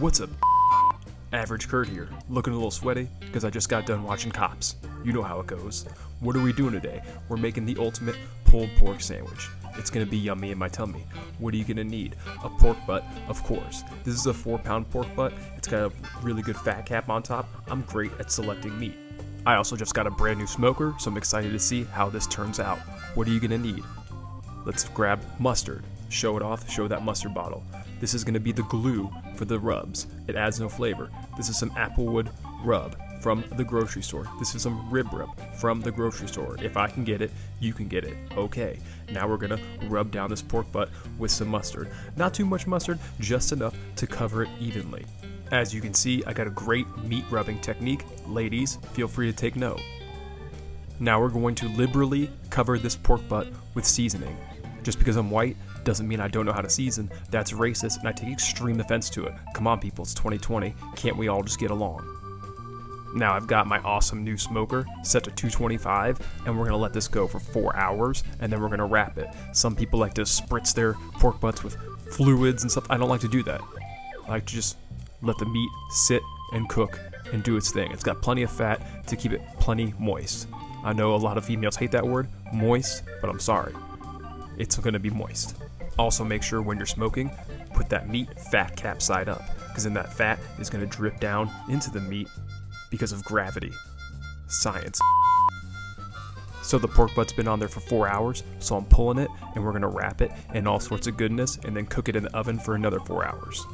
What's up? Average Kurt here, looking a little sweaty because I just got done watching Cops. You know how it goes. What are we doing today? We're making the ultimate pulled pork sandwich. It's gonna be yummy in my tummy. What are you gonna need? A pork butt, of course. This is a 4-pound pork butt. It's got a really good fat cap on top. I'm great at selecting meat. I also just got a brand new smoker, so I'm excited to see how this turns out. What are you gonna need? Let's grab mustard. Show it off, show that mustard bottle. This is going to be the glue for the rubs. It adds no flavor. This is some applewood rub from the grocery store. This is some rib rub from the grocery store. If I can get it, you can get it. Okay, now we're going to rub down this pork butt with some mustard. Not too much mustard, just enough to cover it evenly. As you can see, I got a great meat rubbing technique. Ladies, feel free to take note. Now we're going to liberally cover this pork butt with seasoning. Just because I'm white doesn't mean I don't know how to season. That's racist, and I take extreme offense to it. Come on, people, it's 2020. Can't we all just get along? Now I've got my awesome new smoker set to 225, and we're gonna let this go for 4 hours, and then we're gonna wrap it. Some people like to spritz their pork butts with fluids and stuff. I don't like to do that. I like to just let the meat sit and cook and do its thing. It's got plenty of fat to keep it plenty moist. I know a lot of females hate that word, moist, but I'm sorry. It's gonna be moist. Also make sure when you're smoking, put that meat fat cap side up, because then that fat is gonna drip down into the meat because of gravity. Science. So the pork butt's been on there for 4 hours, so I'm pulling it and we're gonna wrap it in all sorts of goodness and then cook it in the oven for another 4 hours.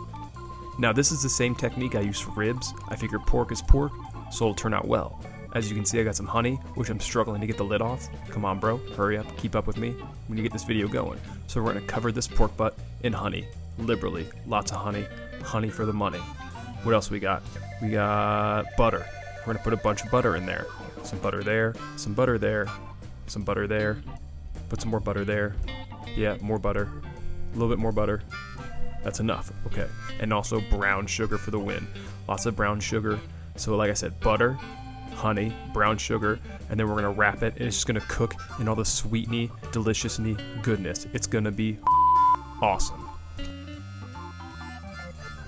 Now this is the same technique I use for ribs. I figure pork is pork, so it'll turn out well. As you can see, I got some honey, which I'm struggling to get the lid off. Come on, bro, hurry up, keep up with me. We need to get this video going. So we're gonna cover this pork butt in honey, liberally. Lots of honey, honey for the money. What else we got? We got butter. We're gonna put a bunch of butter in there. Some butter there, some butter there, some butter there. Put some more butter there. Yeah, more butter. A little bit more butter. That's enough, okay. And also brown sugar for the win. Lots of brown sugar. So like I said, butter, honey, brown sugar, and then we're gonna wrap it, and it's just gonna cook in all the sweetney, deliciousney goodness. It's gonna be awesome.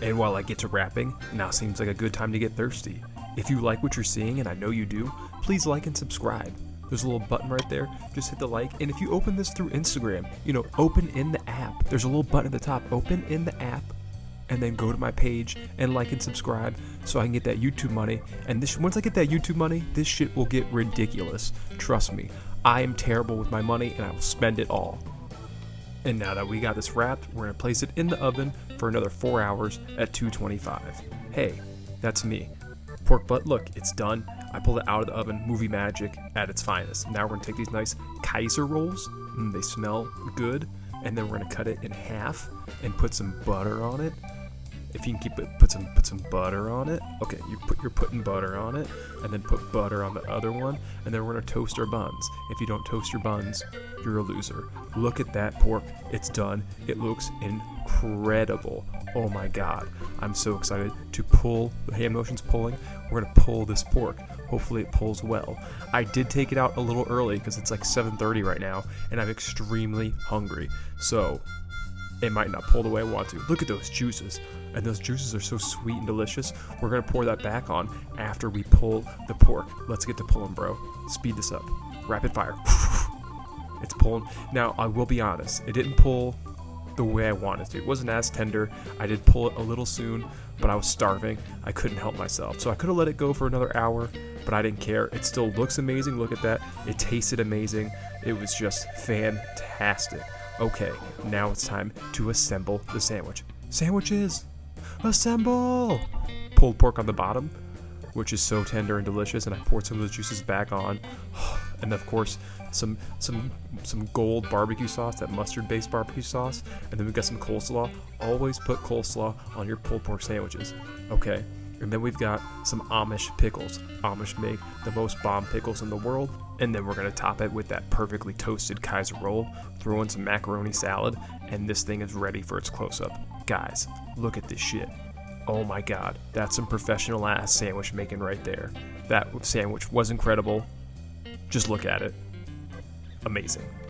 And while I get to wrapping, now seems like a good time to get thirsty. If you like what you're seeing, and I know you do, please like and subscribe. There's a little button right there, just hit the like, and if you open this through Instagram, open in the app. There's a little button at the top, open in the app, and then go to my page and like and subscribe so I can get that YouTube money. And once I get that YouTube money, this shit will get ridiculous. Trust me, I am terrible with my money and I will spend it all. And now that we got this wrapped, we're gonna place it in the oven for another 4 hours at 225. Hey, that's me. Pork butt, look, it's done. I pulled it out of the oven, movie magic at its finest. Now we're gonna take these nice Kaiser rolls. They smell good. And then we're gonna cut it in half and put some butter on it. If you can put some butter on it. Okay, you're putting butter on it, and then put butter on the other one, and then we're gonna toast our buns. If you don't toast your buns, you're a loser. Look at that pork, it's done. It looks incredible. Oh my God, I'm so excited to pull. The hand motion's pulling. We're gonna pull this pork. Hopefully it pulls well. I did take it out a little early because it's like 7:30 right now, and I'm extremely hungry. So it might not pull the way I want to. Look at those juices. And those juices are so sweet and delicious. We're gonna pour that back on after we pull the pork. Let's get to pulling, bro. Speed this up. Rapid fire. It's pulling. Now, I will be honest. It didn't pull the way I wanted to. It wasn't as tender. I did pull it a little soon, but I was starving. I couldn't help myself. So I could have let it go for another hour, but I didn't care. It still looks amazing. Look at that. It tasted amazing. It was just fantastic. Okay, now it's time to assemble the sandwich. Sandwiches! Assemble! Pulled pork on the bottom, which is so tender and delicious, and I poured some of those juices back on. And of course, some gold barbecue sauce, that mustard-based barbecue sauce, and then we've got some coleslaw. Always put coleslaw on your pulled pork sandwiches, okay? And then we've got some Amish pickles. Amish make the most bomb pickles in the world. And then we're gonna top it with that perfectly toasted Kaiser roll, throw in some macaroni salad, and this thing is ready for its close-up. Guys, look at this shit. Oh my God, that's some professional ass sandwich making right there. That sandwich was incredible. Just look at it. Amazing.